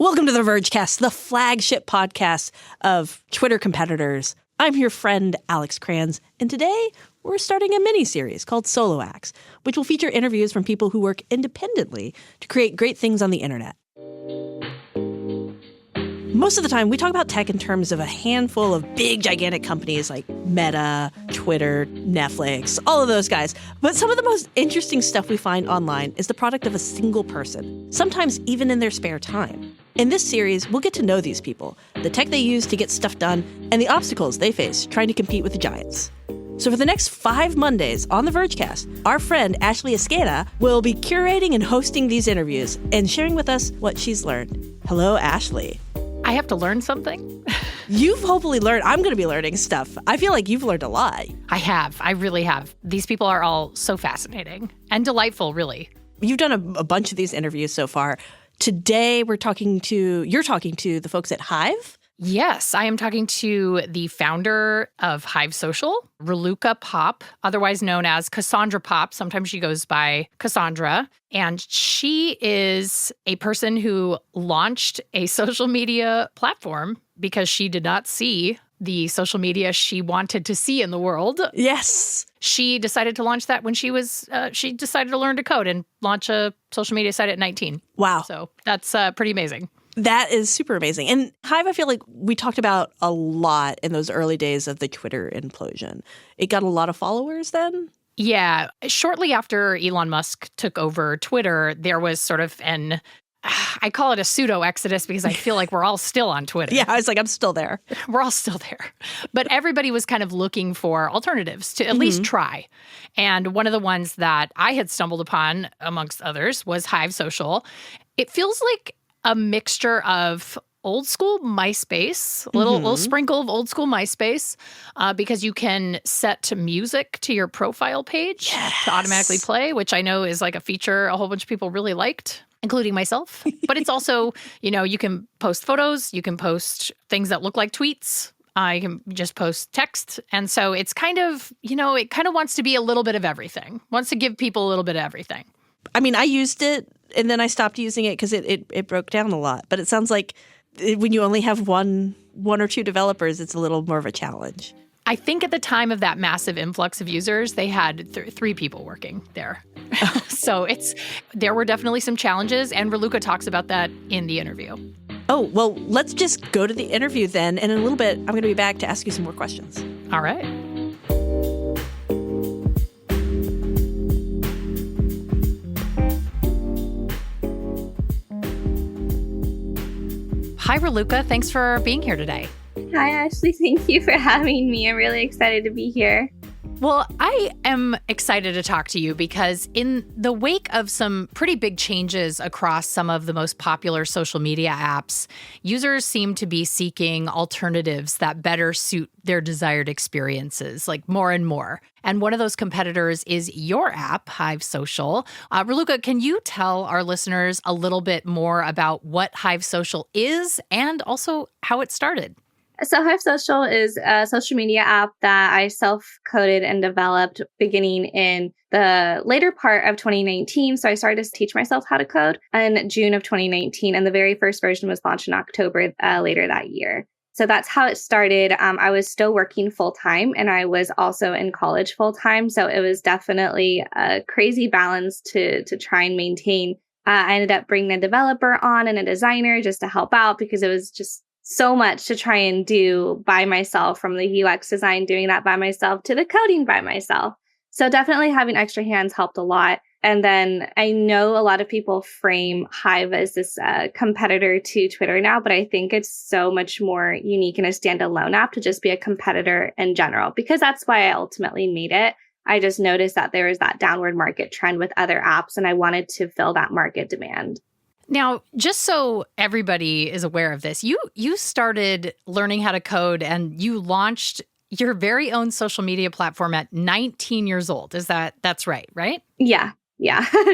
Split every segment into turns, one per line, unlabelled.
Welcome to the Vergecast, the flagship podcast of Twitter competitors. I'm your friend, Alex Kranz, and today we're starting a mini-series called Solo Acts, which will feature interviews from people who work independently to create great things on the internet. Most of the time, we talk about tech in terms of a handful of big, gigantic companies like Meta, Twitter, Netflix, all of those guys. But some of the most interesting stuff we find online is the product of a single person, sometimes even in their spare time. In this series, we'll get to know these people, the tech they use to get stuff done, and the obstacles they face trying to compete with the giants. So for the next 5 Mondays on the Vergecast, our friend Ashley Esqueda will be curating and hosting these interviews and sharing with us what she's learned. Hello, Ashley.
I have to learn something?
You've hopefully learned. I'm going to be learning stuff. I feel like you've learned a lot.
I have. I really have. These people are all so fascinating and delightful, really.
You've done a bunch of these interviews so far. Today, you're talking to the folks at Hive.
Yes, I am talking to the founder of Hive Social, Raluca Pop, otherwise known as Cassandra Pop. Sometimes she goes by Cassandra. And she is a person who launched a social media platform because she did not see the social media she wanted to see in the world.
Yes.
She decided to launch that when she decided to learn to code and launch a social media site at 19.
Wow.
So that's pretty amazing.
That is super amazing. And Hive, I feel like we talked about a lot in those early days of the Twitter implosion. It got a lot of followers then?
Yeah. Shortly after Elon Musk took over Twitter, there was sort of I call it a pseudo-exodus because I feel like we're all still on Twitter.
Yeah, I was like, I'm still there.
We're all still there. But everybody was kind of looking for alternatives to at least try. And one of the ones that I had stumbled upon, amongst others, was Hive Social. It feels like a mixture of old school MySpace, a little sprinkle of old school MySpace, because you can set music to your profile page to automatically play, which I know is like a feature a whole bunch of people really liked, including myself. But it's also, you can post photos, you can post things that look like tweets. You can just post text. And so it's kind of, it kind of wants to be a little bit of everything, wants to give people a little bit of everything.
I mean, I used it and then I stopped using it because it broke down a lot. But it sounds like when you only have one or two developers, it's a little more of a challenge.
I think at the time of that massive influx of users, they had 3 people working there. So there were definitely some challenges, and Raluca talks about that in the interview.
Oh, well, let's just go to the interview then. And in a little bit, I'm going to be back to ask you some more questions.
All right. Hi, Raluca. Thanks for being here today.
Hi, Ashley. Thank you for having me. I'm really excited to be here.
Well, I am excited to talk to you because in the wake of some pretty big changes across some of the most popular social media apps, users seem to be seeking alternatives that better suit their desired experiences, like more and more. And one of those competitors is your app, Hive Social. Raluca, can you tell our listeners a little bit more about what Hive Social is and also how it started?
So Hive Social is a social media app that I self-coded and developed beginning in the later part of 2019. So I started to teach myself how to code in June of 2019. And the very first version was launched in October later that year. So that's how it started. I was still working full-time and I was also in college full-time. So it was definitely a crazy balance to try and maintain. I ended up bringing a developer on and a designer just to help out because it was just so much to try and do by myself, from the UX design, doing that by myself, to the coding by myself. So definitely having extra hands helped a lot. And then I know a lot of people frame Hive as this competitor to Twitter now, but I think it's so much more unique in a standalone app to just be a competitor in general, because that's why I ultimately made it. I just noticed that there was that downward market trend with other apps, and I wanted to fill that market demand.
Now, just so everybody is aware of this, you started learning how to code and you launched your very own social media platform at 19 years old. That's right?
Yeah.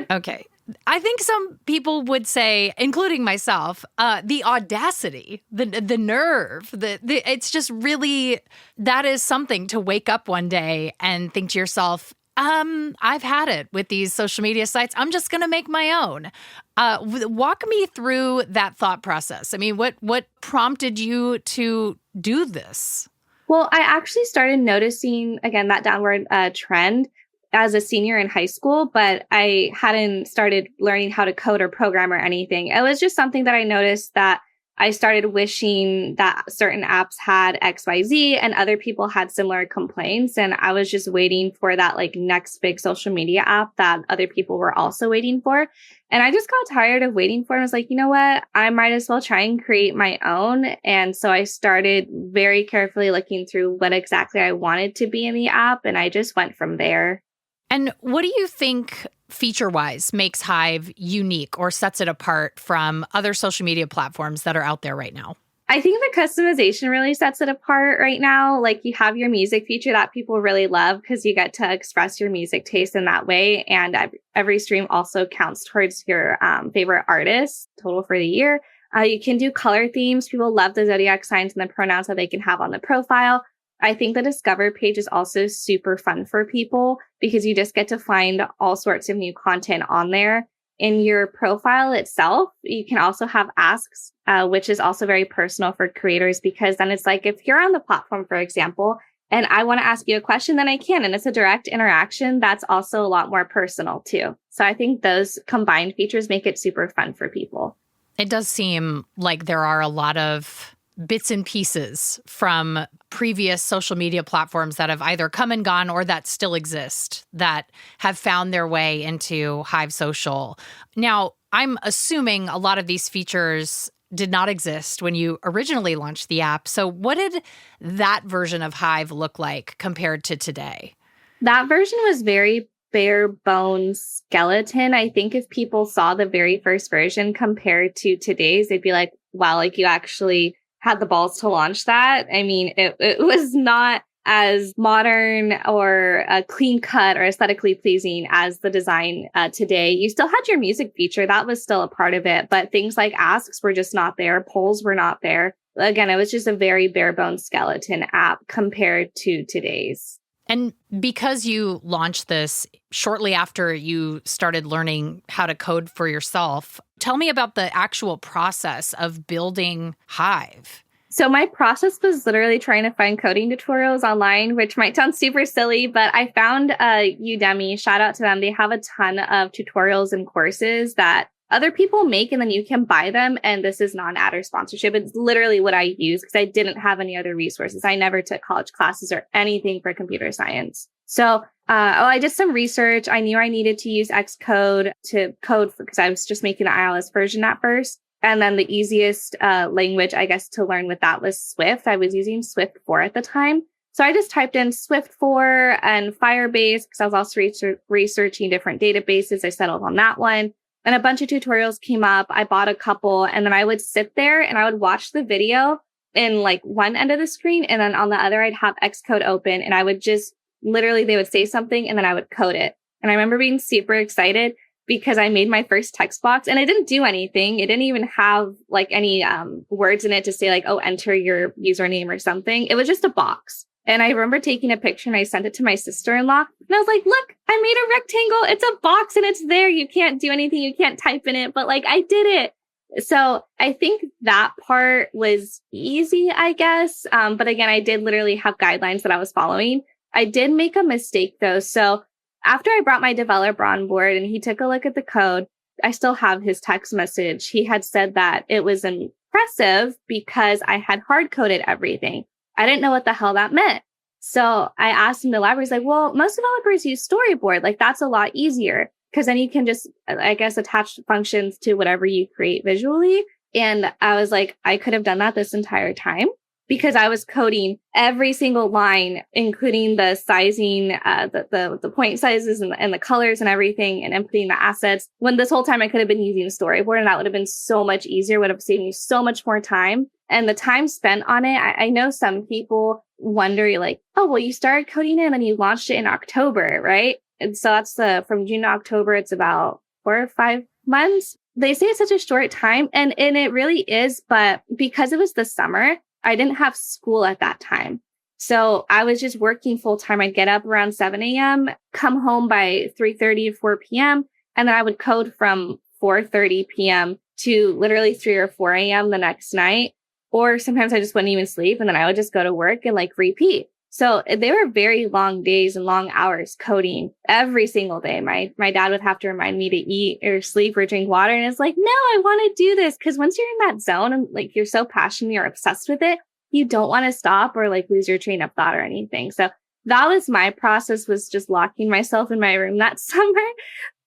Okay. I think some people would say, including myself, the audacity, the nerve, it's just really, that is something to wake up one day and think to yourself, I've had it with these social media sites. I'm just going to make my own. Walk me through that thought process. I mean, what prompted you to do this?
Well, I actually started noticing, again, that downward trend as a senior in high school, but I hadn't started learning how to code or program or anything. It was just something that I noticed that I started wishing that certain apps had XYZ and other people had similar complaints. And I was just waiting for that like next big social media app that other people were also waiting for. And I just got tired of waiting for it. I was like, you know what? I might as well try and create my own. And so I started very carefully looking through what exactly I wanted to be in the app. And I just went from there.
And what do you think feature-wise makes Hive unique or sets it apart from other social media platforms that are out there right now?
I think the customization really sets it apart right now. Like you have your music feature that people really love because you get to express your music taste in that way. And every stream also counts towards your favorite artist total for the year. You can do color themes. People love the zodiac signs and the pronouns that they can have on the profile. I think the Discover page is also super fun for people because you just get to find all sorts of new content on there. In your profile itself, you can also have asks, which is also very personal for creators because then it's like if you're on the platform, for example, and I want to ask you a question, then I can. And it's a direct interaction that's also a lot more personal too. So I think those combined features make it super fun for people.
It does seem like there are a lot of bits and pieces from previous social media platforms that have either come and gone or that still exist that have found their way into Hive Social. Now, I'm assuming a lot of these features did not exist when you originally launched the app. So what did that version of Hive look like compared to today?
That version was very bare bones skeleton. I think if people saw the very first version compared to today's, they'd be like, wow, like you actually had the balls to launch that. I mean, it was not as modern or clean cut or aesthetically pleasing as the design today. You still had your music feature. That was still a part of it. But things like asks were just not there. Polls were not there. Again, it was just a very bare bones skeleton app compared to today's.
And because you launched this shortly after you started learning how to code for yourself, tell me about the actual process of building Hive.
So my process was literally trying to find coding tutorials online, which might sound super silly, but I found Udemy. Shout out to them. They have a ton of tutorials and courses that other people make, and then you can buy them. And this is non-ad or sponsorship. It's literally what I use because I didn't have any other resources. I never took college classes or anything for computer science. So I did some research. I knew I needed to use Xcode to code because I was just making the iOS version at first. And then the easiest language, I guess, to learn with that was Swift. I was using Swift 4 at the time. So I just typed in Swift 4 and Firebase because I was also researching different databases. I settled on that one. And a bunch of tutorials came up. I bought a couple and then I would sit there and I would watch the video in like one end of the screen. And then on the other, I'd have Xcode open and I would just literally, they would say something and then I would code it. And I remember being super excited because I made my first text box and it didn't do anything. It didn't even have like any words in it to say like, oh, enter your username or something. It was just a box. And I remember taking a picture and I sent it to my sister-in-law. And I was like, look, I made a rectangle. It's a box and it's there. You can't do anything. You can't type in it. But like, I did it. So I think that part was easy, I guess. But again, I did literally have guidelines that I was following. I did make a mistake though. So after I brought my developer on board and he took a look at the code, I still have his text message. He had said that it was impressive because I had hard coded everything. I didn't know what the hell that meant. So I asked him, the library's like, well, most developers use Storyboard. Like that's a lot easier because then you can just, I guess, attach functions to whatever you create visually. And I was like, I could have done that this entire time because I was coding every single line, including the sizing, the point sizes and the colors and everything and inputting the assets. When this whole time I could have been using Storyboard and that would have been so much easier, would have saved me so much more time. And the time spent on it, I know some people wonder like, oh, well, you started coding it and then you launched it in October, right? And so that's from June to October, it's about 4 or 5 months. They say it's such a short time and it really is. But because it was the summer, I didn't have school at that time. So I was just working full time. I'd get up around 7 a.m., come home by 3:30 to 4 p.m., and then I would code from 4:30 p.m. to literally 3 or 4 a.m. the next night. Or sometimes I just wouldn't even sleep, and then I would just go to work and like repeat. So they were very long days and long hours coding every single day. My dad would have to remind me to eat or sleep or drink water. And it's like, no, I want to do this. Because once you're in that zone and like you're so passionate, you're obsessed with it, you don't want to stop or like lose your train of thought or anything. So that was my process, was just locking myself in my room that summer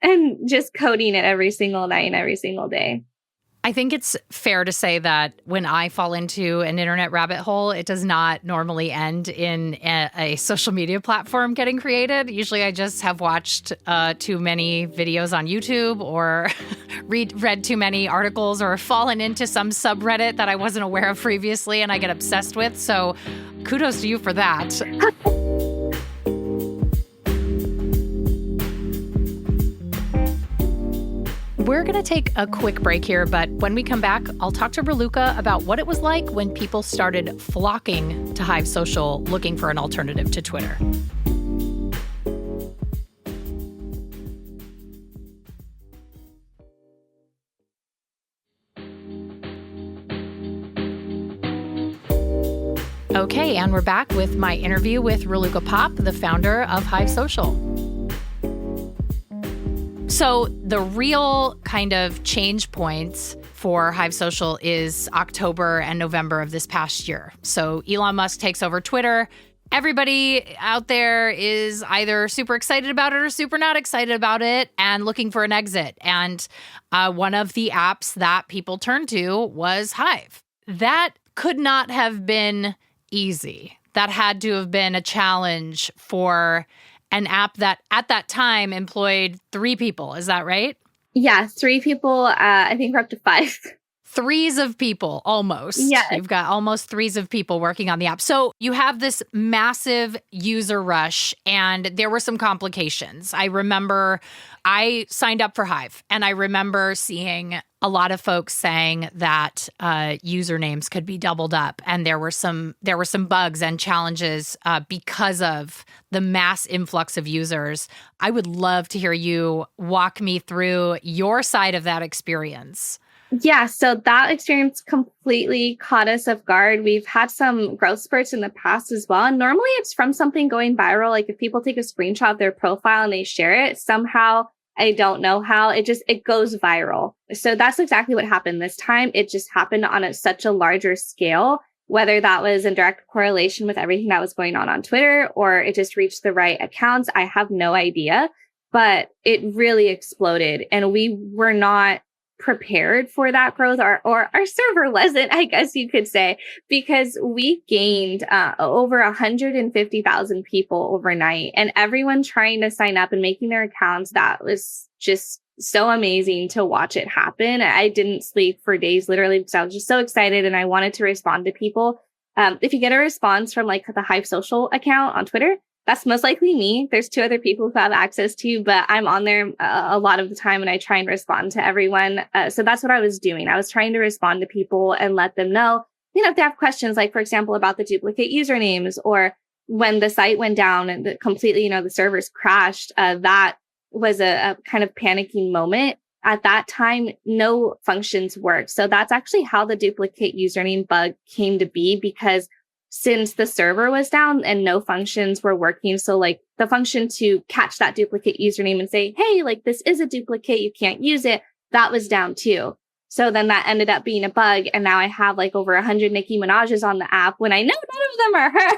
and just coding it every single night and every single day.
I think it's fair to say that when I fall into an internet rabbit hole, it does not normally end in a social media platform getting created. Usually I just have watched too many videos on YouTube or read too many articles or fallen into some subreddit that I wasn't aware of previously and I get obsessed with. So kudos to you for that. We're going to take a quick break here, but when we come back, I'll talk to Raluca about what it was like when people started flocking to Hive Social looking for an alternative to Twitter. Okay, and we're back with my interview with Raluca Pop, the founder of Hive Social. So the real kind of change points for Hive Social is October and November of this past year. So Elon Musk takes over Twitter. Everybody out there is either super excited about it or super not excited about it and looking for an exit. And one of the apps that people turned to was Hive. That could not have been easy. That had to have been a challenge for an app that at that time employed 3 people. Is that right?
Yeah, 3 people. I think we're up to 5.
Threes of people, almost.
Yes.
You've got almost threes of people working on the app. So you have this massive user rush, and there were some complications. I remember I signed up for Hive, and I remember seeing a lot of folks saying that usernames could be doubled up, and there were some bugs and challenges because of the mass influx of users. I would love to hear you walk me through your side of that experience.
Yeah, so that experience completely caught us off guard. We've had some growth spurts in the past as well. And normally it's from something going viral. Like if people take a screenshot of their profile and they share it, somehow, I don't know how, it goes viral. So that's exactly what happened this time. It just happened on such a larger scale, whether that was in direct correlation with everything that was going on Twitter, or it just reached the right accounts. I have no idea, but it really exploded and we were not prepared for that growth, or our server wasn't, I guess you could say, because we gained over 150,000 people overnight, and everyone trying to sign up and making their accounts. That was just so amazing to watch it happen. I didn't sleep for days, literally, because I was just so excited and I wanted to respond to people. If you get a response from like the Hive Social account on Twitter, that's most likely me. There's 2 other people who have access to, but I'm on there a lot of the time and I try and respond to everyone. So that's what I was doing. I was trying to respond to people and let them know, if they have questions, like, for example, about the duplicate usernames, or when the site went down and the servers crashed, that was a kind of panicking moment. At that time, no functions worked. So that's actually how the duplicate username bug came to be, because since the server was down and no functions were working. So like the function to catch that duplicate username and say, hey, like this is a duplicate, you can't use it, that was down too. So then that ended up being a bug. And now I have like over 100 Nicki Minaj's on the app when I know none of them are her.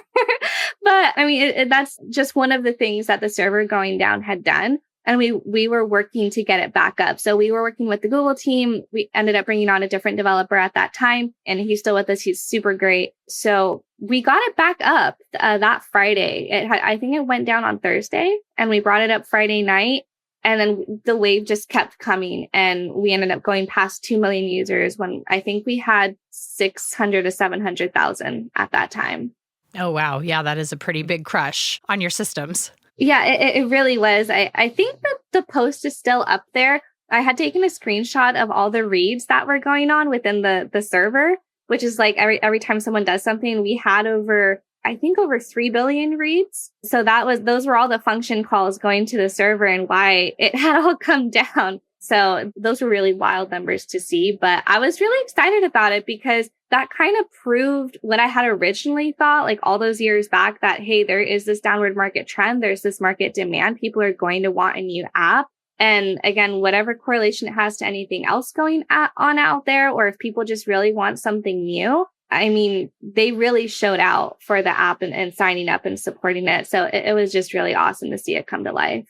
But I mean, that's just one of the things that the server going down had done. And we were working to get it back up. So we were working with the Google team. We ended up bringing on a different developer at that time, and he's still with us. He's super great. So we got it back up that Friday. I think it went down on Thursday, and we brought it up Friday night. And then the wave just kept coming, and we ended up going past 2 million users when I think we had 600 to 700,000 at that time.
Oh, wow. Yeah, that is a pretty big crush on your systems.
Yeah, it really was. I think that the post is still up there. I had taken a screenshot of all the reads that were going on within the server, which is like every time someone does something, we had over, I think over 3 billion reads. So those were all the function calls going to the server and why it had all come down. So those were really wild numbers to see, but I was really excited about it because that kind of proved what I had originally thought, like all those years back, that, hey, there is this downward market trend. There's this market demand. People are going to want a new app. And again, whatever correlation it has to anything else going on out there, or if people just really want something new, I mean, they really showed out for the app and signing up and supporting it. So it was just really awesome to see it come to life.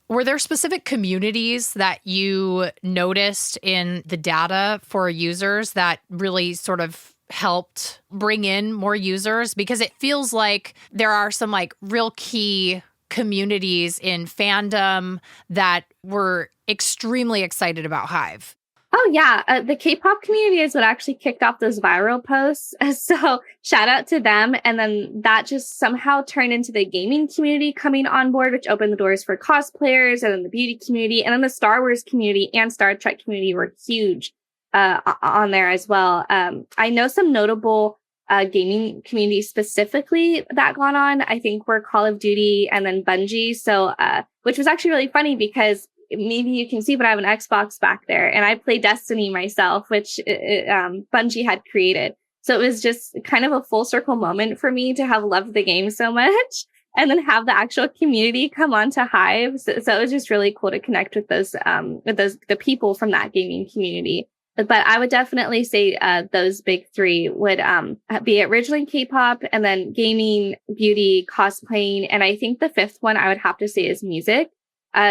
Were there specific communities that you noticed in the data for users that really sort of helped bring in more users? Because it feels like there are some like real key communities in fandom that were extremely excited about Hive.
Oh, yeah. The K-pop community is what actually kicked off those viral posts. So shout out to them. And then that just somehow turned into the gaming community coming on board, which opened the doors for cosplayers, and then the beauty community, and then the Star Wars community and Star Trek community were huge on there as well. I know some notable gaming communities specifically that got on, I think, were Call of Duty and then Bungie. So, which was actually really funny because maybe you can see, but I have an Xbox back there and I play Destiny myself, which Bungie had created. So it was just kind of a full circle moment for me to have loved the game so much and then have the actual community come on to Hive. So it was just really cool to connect with the people from that gaming community. But I would definitely say those big three would be originally K-pop, and then gaming, beauty, cosplaying. And I think the fifth one I would have to say is music.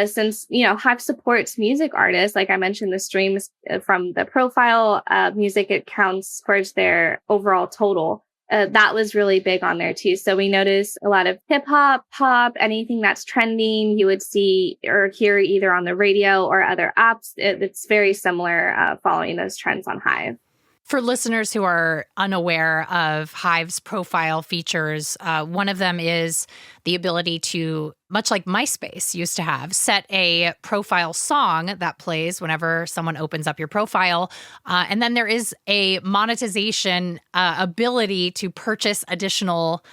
Since, Hive supports music artists, like I mentioned, the streams from the profile music, it counts towards their overall total. That was really big on there too. So we noticed a lot of hip hop, pop, anything that's trending, you would see or hear either on the radio or other apps. It's very similar following those trends on Hive.
For listeners who are unaware of Hive's profile features, one of them is the ability to, much like MySpace used to have, set a profile song that plays whenever someone opens up your profile. And then there is a monetization ability to purchase additional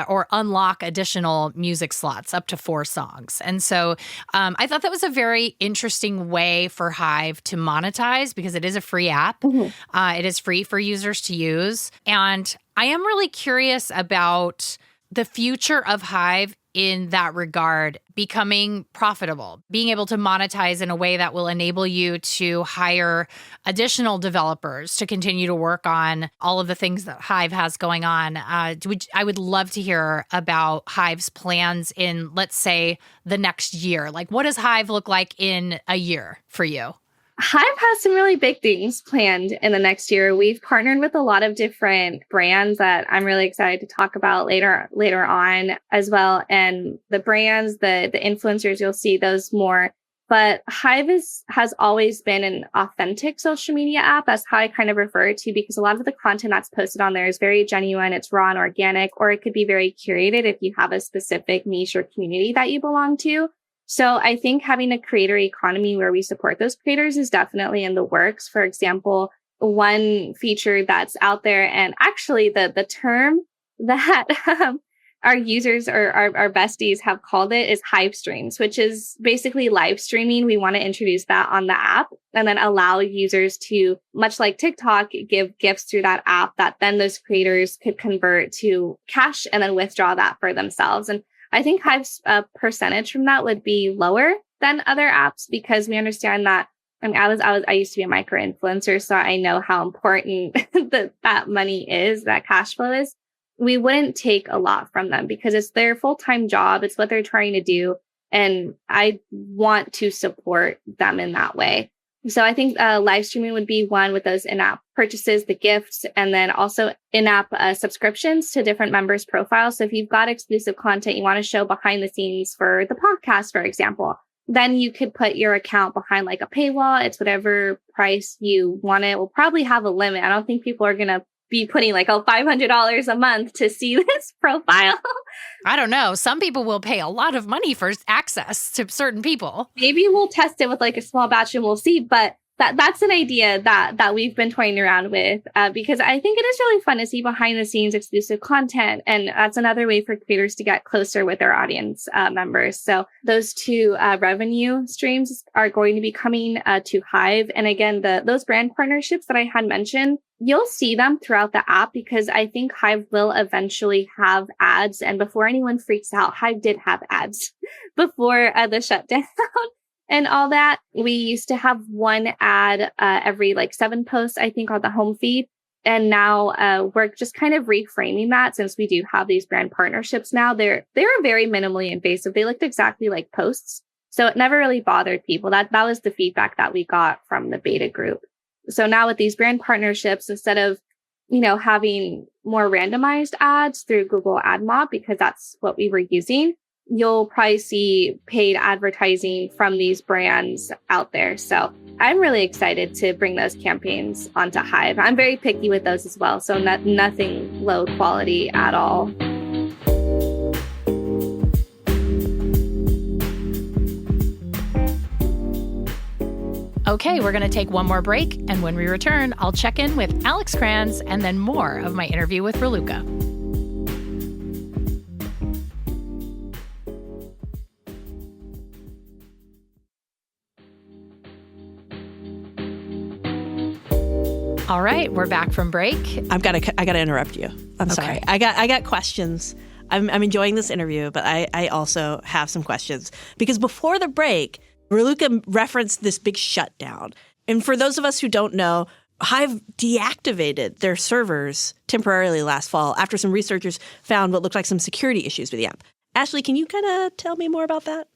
or unlock additional music slots, up to 4 songs. And so I thought that was a very interesting way for Hive to monetize because it is a free app. Mm-hmm. It is free for users to use. And I am really curious about the future of Hive in that regard, becoming profitable, being able to monetize in a way that will enable you to hire additional developers to continue to work on all of the things that Hive has going on. I would love to hear about Hive's plans in, let's say, the next year. Like, what does Hive look like in a year for you?
Hive has some really big things planned in the next year. We've partnered with a lot of different brands that I'm really excited to talk about later on as well. And the brands, the influencers, you'll see those more. But Hive has always been an authentic social media app. That's how I kind of refer to, because a lot of the content that's posted on there is very genuine. It's raw and organic, or it could be very curated if you have a specific niche or community that you belong to. So I think having a creator economy where we support those creators is definitely in the works. For example, one feature that's out there, and actually the term that our users or our besties have called it is Hive streams, which is basically live streaming. We want to introduce that on the app and then allow users to, much like TikTok, give gifts through that app that then those creators could convert to cash and then withdraw that for themselves. And I think Hive's percentage from that would be lower than other apps because we understand that. I mean, I used to be a micro influencer, so I know how important that money is, that cash flow is. We wouldn't take a lot from them because it's their full-time job. It's what they're trying to do. And I want to support them in that way. So I think live streaming would be one with those in-app purchases, the gifts, and then also in-app subscriptions to different members' profiles. So if you've got exclusive content you want to show behind the scenes for the podcast, for example, then you could put your account behind like a paywall. It's whatever price you want. It will probably have a limit. I don't think people are going to be putting like $500 a month to see this profile.
I don't know. Some people will pay a lot of money for access to certain people.
Maybe we'll test it with like a small batch and we'll see. But that's an idea that we've been toying around with because I think it is really fun to see behind the scenes exclusive content. And that's another way for creators to get closer with their audience members. So those two revenue streams are going to be coming to Hive. And again, those brand partnerships that I had mentioned, you'll see them throughout the app because I think Hive will eventually have ads. And before anyone freaks out, Hive did have ads before the shutdown. And all that, we used to have one ad every 7 posts, I think, on the home feed. And now we're just kind of reframing that since we do have these brand partnerships now. They're very minimally invasive. They looked exactly like posts. So it never really bothered people. That was the feedback that we got from the beta group. So now with these brand partnerships, instead of, having more randomized ads through Google AdMob, because that's what we were using, you'll probably see paid advertising from these brands out there. So I'm really excited to bring those campaigns onto Hive. I'm very picky with those as well. So nothing low quality at all.
Okay, we're going to take one more break. And when we return, I'll check in with Alex Kranz and then more of my interview with Raluca. All right, we're back from break.
I gotta interrupt you. I'm sorry. I got questions. I'm enjoying this interview, but I also have some questions because before the break, Raluca referenced this big shutdown. And for those of us who don't know, Hive deactivated their servers temporarily last fall after some researchers found what looked like some security issues with the app. Ashley, can you kind of tell me more about that?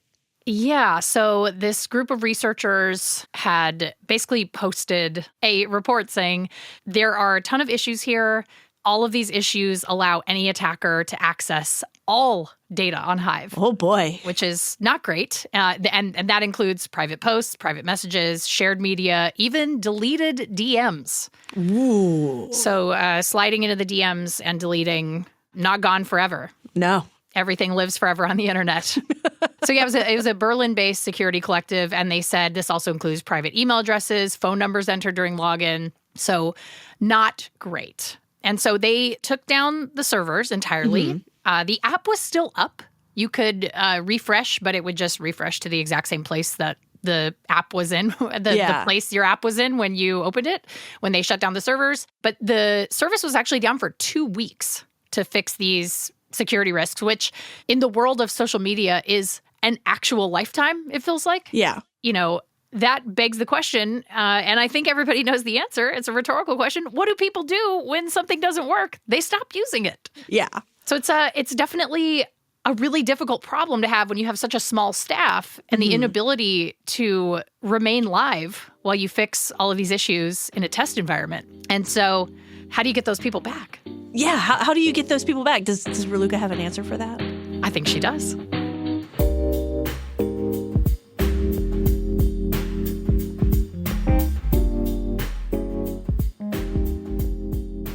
Yeah, so this group of researchers had basically posted a report saying there are a ton of issues here. All of these issues allow any attacker to access all data on Hive.
Oh, boy.
Which is not great. And that includes private posts, private messages, shared media, even deleted DMs.
Ooh.
So sliding into the DMs and deleting, not gone forever.
No.
Everything lives forever on the internet. So yeah, it was a Berlin-based security collective, and they said this also includes private email addresses, phone numbers entered during login. So not great. And so they took down the servers entirely. Mm-hmm. The app was still up. You could refresh, but it would just refresh to the exact same place that the app was in, the place your app was in when you opened it, when they shut down the servers. But the service was actually down for 2 weeks to fix these security risks, which in the world of social media is an actual lifetime, it feels like.
Yeah.
That begs the question, and I think everybody knows the answer. It's a rhetorical question. What do people do when something doesn't work? They stop using it.
Yeah. So
it's definitely a really difficult problem to have when you have such a small staff and the inability to remain live while you fix all of these issues in a test environment. And so how do you get those people back?
Yeah, how do you get those people back? Does Raluca have an answer for that?
I think she does.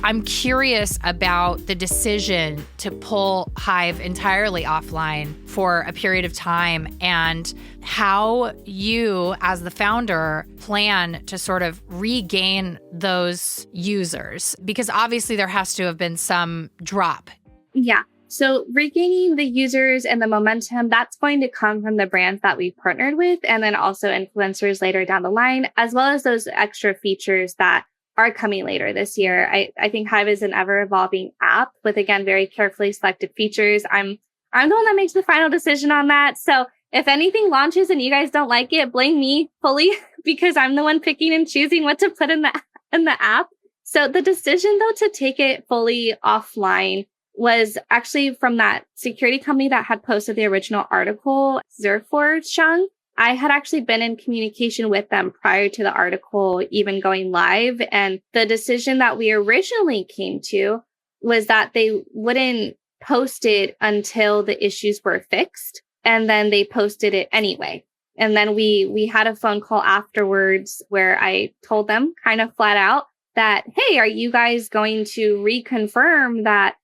I'm curious about the decision to pull Hive entirely offline for a period of time and how you, as the founder, plan to sort of regain those users. Because obviously there has to have been some drop.
Yeah. So regaining the users and the momentum, that's going to come from the brands that we've partnered with, and then also influencers later down the line, as well as those extra features that are coming later this year. I think Hive is an ever-evolving app with, again, very carefully selected features. I'm the one that makes the final decision on that. So if anything launches and you guys don't like it, blame me fully because I'm the one picking and choosing what to put in the app. So the decision, though, to take it fully offline was actually from that security company that had posted the original article, Zerforschung. I had actually been in communication with them prior to the article even going live. And the decision that we originally came to was that they wouldn't post it until the issues were fixed. And then they posted it anyway. And then we had a phone call afterwards where I told them kind of flat out that, hey, are you guys going to reconfirm that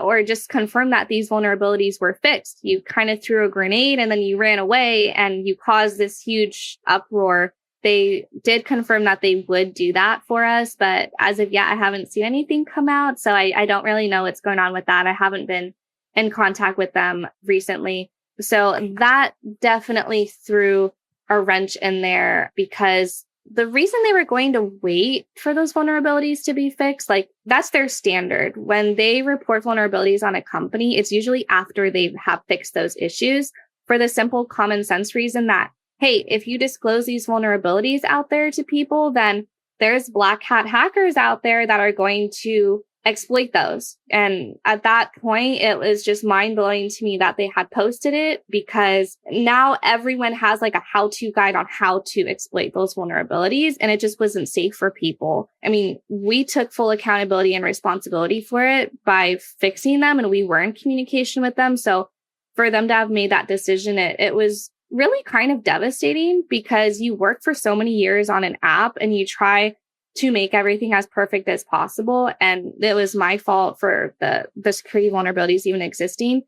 or just confirm that these vulnerabilities were fixed? You kind of threw a grenade and then you ran away and you caused this huge uproar They did confirm that they would do that for us, but as of yet, I haven't seen anything come out. So I don't really know what's going on with that. I haven't been in contact with them recently. So that definitely threw a wrench in there, because the reason they were going to wait for those vulnerabilities to be fixed, like that's their standard. When they report vulnerabilities on a company, it's usually after they have fixed those issues, for the simple common sense reason that, hey, if you disclose these vulnerabilities out there to people, then there's black hat hackers out there that are going to exploit those. And at that point, it was just mind blowing to me that they had posted it, because now everyone has like a how-to guide on how to exploit those vulnerabilities. And it just wasn't safe for people. I mean, we took full accountability and responsibility for it by fixing them, and we were in communication with them. So for them to have made that decision, it was really kind of devastating, because you work for so many years on an app and you try to make everything as perfect as possible. And it was my fault for the security vulnerabilities even existing.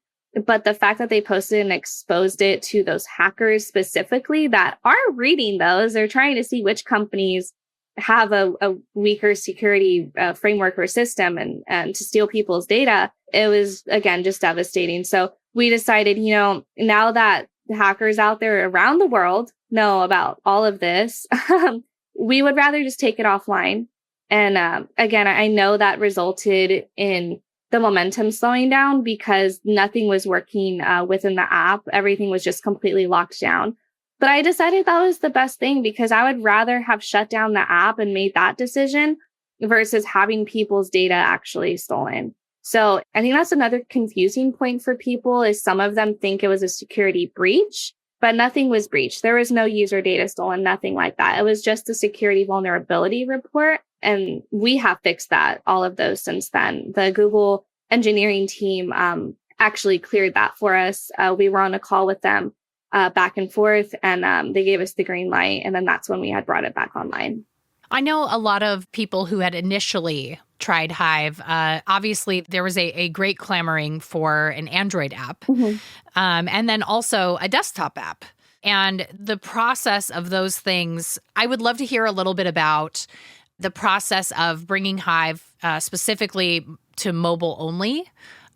But the fact that they posted and exposed it to those hackers specifically that are reading those, they're trying to see which companies have a weaker security framework or system and to steal people's data. It was, again, just devastating. So we decided, now that the hackers out there around the world know about all of this, we would rather just take it offline. And again, I know that resulted in the momentum slowing down, because nothing was working within the app. Everything was just completely locked down. But I decided that was the best thing, because I would rather have shut down the app and made that decision versus having people's data actually stolen. So I think that's another confusing point for people, is some of them think it was a security breach, but nothing was breached. There was no user data stolen, nothing like that. It was just a security vulnerability report. And we have fixed that, all of those since then. The Google engineering team actually cleared that for us. We were on a call with them back and forth, and they gave us the green light. And then that's when we had brought it back online.
I know a lot of people who had initially tried Hive. Obviously, there was a great clamoring for an Android app, and then also a desktop app. And the process of those things, I would love to hear a little bit about the process of bringing Hive specifically to mobile only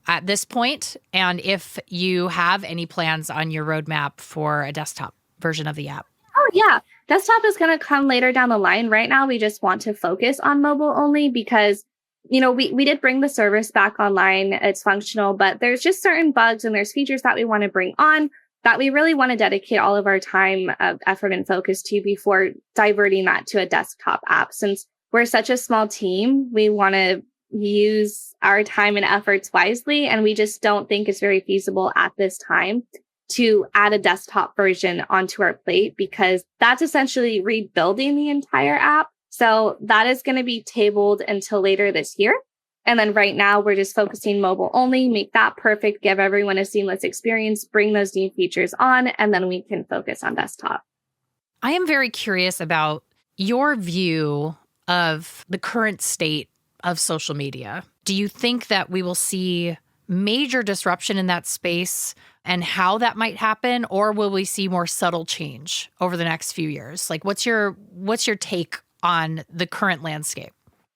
at this point, and if you have any plans on your roadmap for a desktop version of the app.
Oh, yeah. Desktop is going to come later down the line. Right now, we just want to focus on mobile only because, we did bring the service back online. It's functional, but there's just certain bugs and there's features that we want to bring on that we really want to dedicate all of our time, effort, and focus to before diverting that to a desktop app. Since we're such a small team, we want to use our time and efforts wisely, and we just don't think it's very feasible at this time to add a desktop version onto our plate, because that's essentially rebuilding the entire app. So that is going to be tabled until later this year. And then right now we're just focusing mobile only, make that perfect, give everyone a seamless experience, bring those new features on, and then we can focus on desktop.
I am very curious about your view of the current state of social media. Do you think that we will see major disruption in that space and how that might happen, or will we see more subtle change over the next few years? Like, what's your take on the current landscape?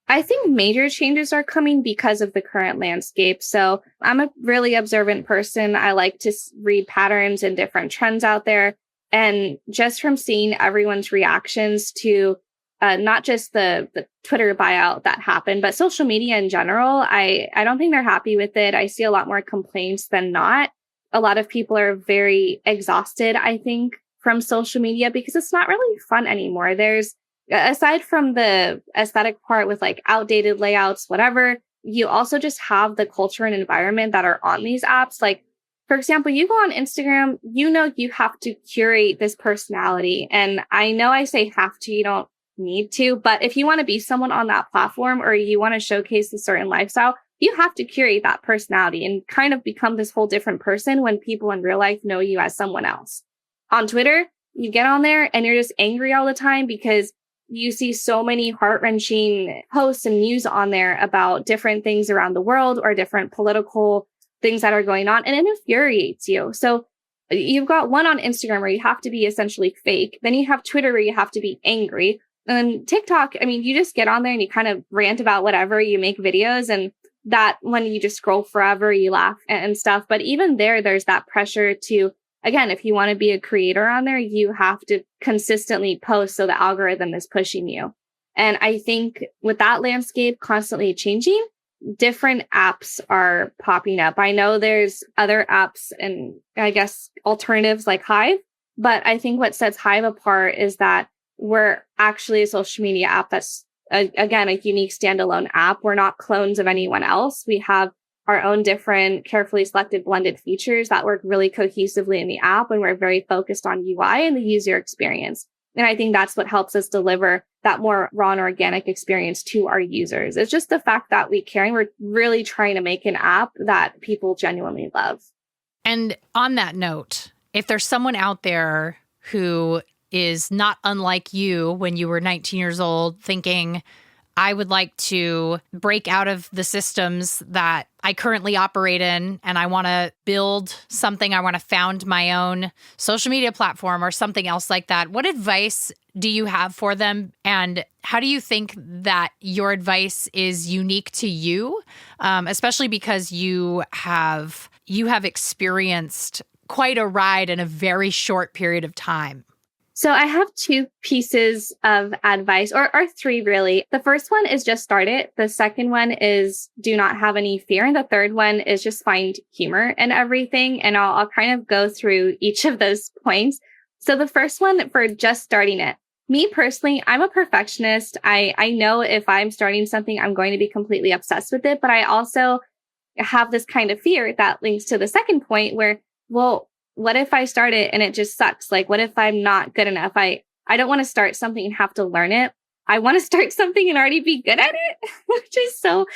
I think major changes are coming because of the current landscape. So I'm a really observant person. I like to read patterns and different trends out there. And just from seeing everyone's reactions to not just the Twitter buyout that happened, but social media in general, I don't think they're happy with it. I see a lot more complaints than not. A lot of people are very exhausted, I think, from social media because it's not really fun anymore. There's, aside from the aesthetic part with like outdated layouts, whatever, you also just have the culture and environment that are on these apps. Like, for example, you go on Instagram, you have to curate this personality. And I know I say have to, you don't need to, but if you want to be someone on that platform or you want to showcase a certain lifestyle, you have to curate that personality and kind of become this whole different person when people in real life know you as someone else. On Twitter, you get on there and you're just angry all the time because you see so many heart-wrenching posts and news on there about different things around the world or different political things that are going on, and it infuriates you. So you've got one on Instagram where you have to be essentially fake. Then you have Twitter where you have to be angry. And TikTok, I mean, you just get on there and you kind of rant about whatever, you make videos, and that when you just scroll forever, you laugh and stuff. But even there's that pressure to, again, if you want to be a creator on there, you have to consistently post so the algorithm is pushing you. And I think with that landscape constantly changing, different apps are popping up. I know there's other apps and I guess alternatives like Hive, but I think what sets Hive apart is that we're actually a social media app that's, again, a unique standalone app. We're not clones of anyone else. We have our own different carefully selected blended features that work really cohesively in the app, and we're very focused on UI and the user experience. And I think that's what helps us deliver that more raw and organic experience to our users. It's just the fact that we care and we're really trying to make an app that people genuinely love.
And on that note, if there's someone out there who is not unlike you when you were 19 years old, thinking, I would like to break out of the systems that I currently operate in, and I want to build something, I want to found my own social media platform or something else like that. What advice do you have for them? And how do you think that your advice is unique to you, especially because you have experienced quite a ride in a very short period of time?
So I have two pieces of advice, or three really. The first one is just start it. The second one is do not have any fear. And the third one is just find humor in everything. And I'll kind of go through each of those points. So the first one for just starting it. Me personally, I'm a perfectionist. I know if I'm starting something, I'm going to be completely obsessed with it. But I also have this kind of fear that links to the second point where, well, what if I start it and it just sucks? Like, what if I'm not good enough? I don't want to start something and have to learn it. I want to start something and already be good at it, which is so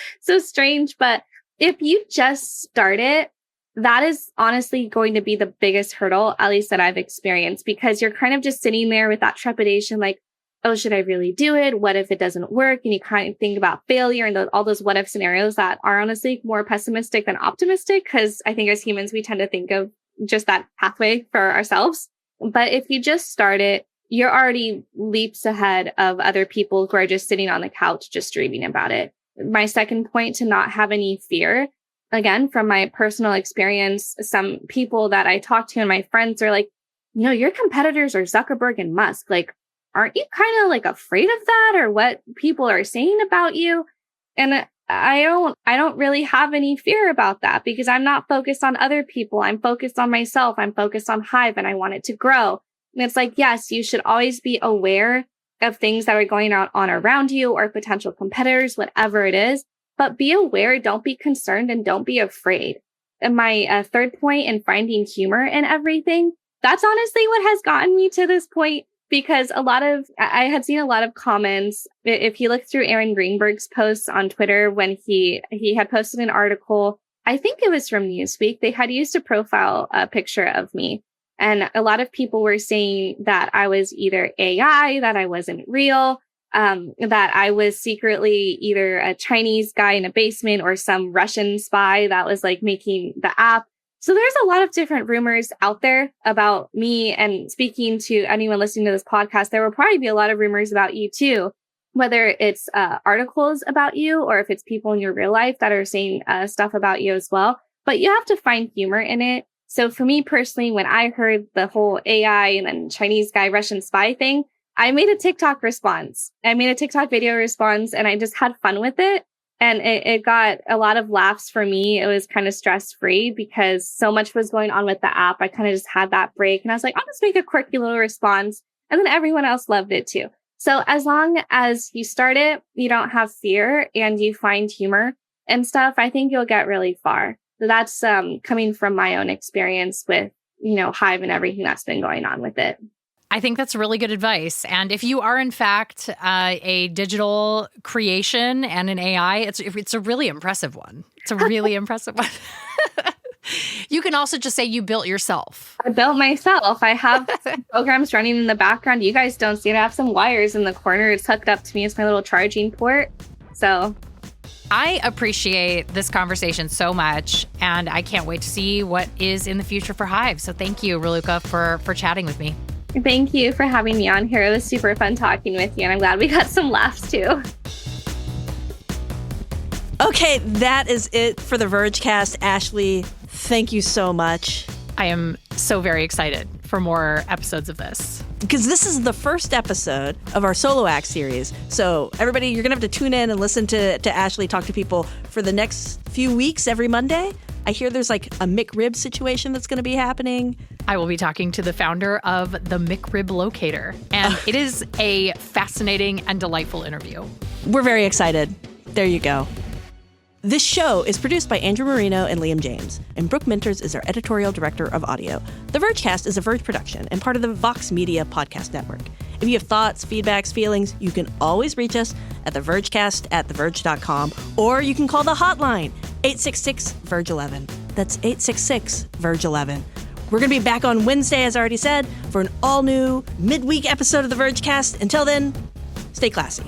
strange. But if you just start it, that is honestly going to be the biggest hurdle, at least that I've experienced, because you're kind of just sitting there with that trepidation, like, oh, should I really do it? What if it doesn't work? And you kind of think about failure and all those what if scenarios that are honestly more pessimistic than optimistic, because I think as humans, we tend to think of just that pathway for ourselves. But if you just start it, you're already leaps ahead of other people who are just sitting on the couch, just dreaming about it. My second point, to not have any fear. Again, from my personal experience, some people that I talk to and my friends are like, your competitors are Zuckerberg and Musk. Like, aren't you kind of like afraid of that or what people are saying about you? And I don't really have any fear about that because I'm not focused on other people. I'm focused on myself. I'm focused on Hive and I want it to grow. And it's like, yes, you should always be aware of things that are going on around you or potential competitors, whatever it is, but be aware, don't be concerned, and don't be afraid. And my third point in finding humor in everything, that's honestly what has gotten me to this point. Because I had seen a lot of comments. If you look through Aaron Greenberg's posts on Twitter, when he had posted an article, I think it was from Newsweek, they had used a profile picture of me. And a lot of people were saying that I was either AI, that I wasn't real, that I was secretly either a Chinese guy in a basement or some Russian spy that was like making the app. So there's a lot of different rumors out there about me, and speaking to anyone listening to this podcast, there will probably be a lot of rumors about you too, whether it's articles about you or if it's people in your real life that are saying stuff about you as well. But you have to find humor in it. So for me personally, when I heard the whole AI and then Chinese guy, Russian spy thing, I made a TikTok response. I made a TikTok video response and I just had fun with it. And it got a lot of laughs for me. It was kind of stress-free because so much was going on with the app. I kind of just had that break and I was like, I'll just make a quirky little response. And then everyone else loved it too. So as long as you start it, you don't have fear and you find humor and stuff, I think you'll get really far. So that's coming from my own experience with, Hive and everything that's been going on with it.
I think that's really good advice. And if you are, in fact, a digital creation and an AI, it's a really impressive one. It's a really impressive one. You can also just say you built yourself.
I built myself. I have programs running in the background. You guys don't see it. I have some wires in the corner. It's hooked up to me. It's my little charging port. So
I appreciate this conversation so much, and I can't wait to see what is in the future for Hive. So thank you, Raluca, for chatting with me.
Thank you for having me on here. It was super fun talking with you, and I'm glad we got some laughs too.
Okay, that is it for the Vergecast. Ashley, thank you so much.
I am so very excited for more episodes of this.
Because this is the first episode of our solo act series. So everybody, you're going to have to tune in and listen to Ashley talk to people for the next few weeks every Monday. I hear there's like a McRib situation that's going to be happening.
I will be talking to the founder of the McRib Locator, and it is a fascinating and delightful interview.
We're very excited. There you go. This show is produced by Andrew Marino and Liam James, and Brooke Minters is our editorial director of audio. The Vergecast is a Verge production and part of the Vox Media podcast network. If you have thoughts, feedbacks, feelings, you can always reach us at thevergecast@theverge.com, or you can call the hotline, 866-VERGE11. That's 866-VERGE11. We're going to be back on Wednesday, as I already said, for an all-new midweek episode of the Vergecast. Until then, stay classy.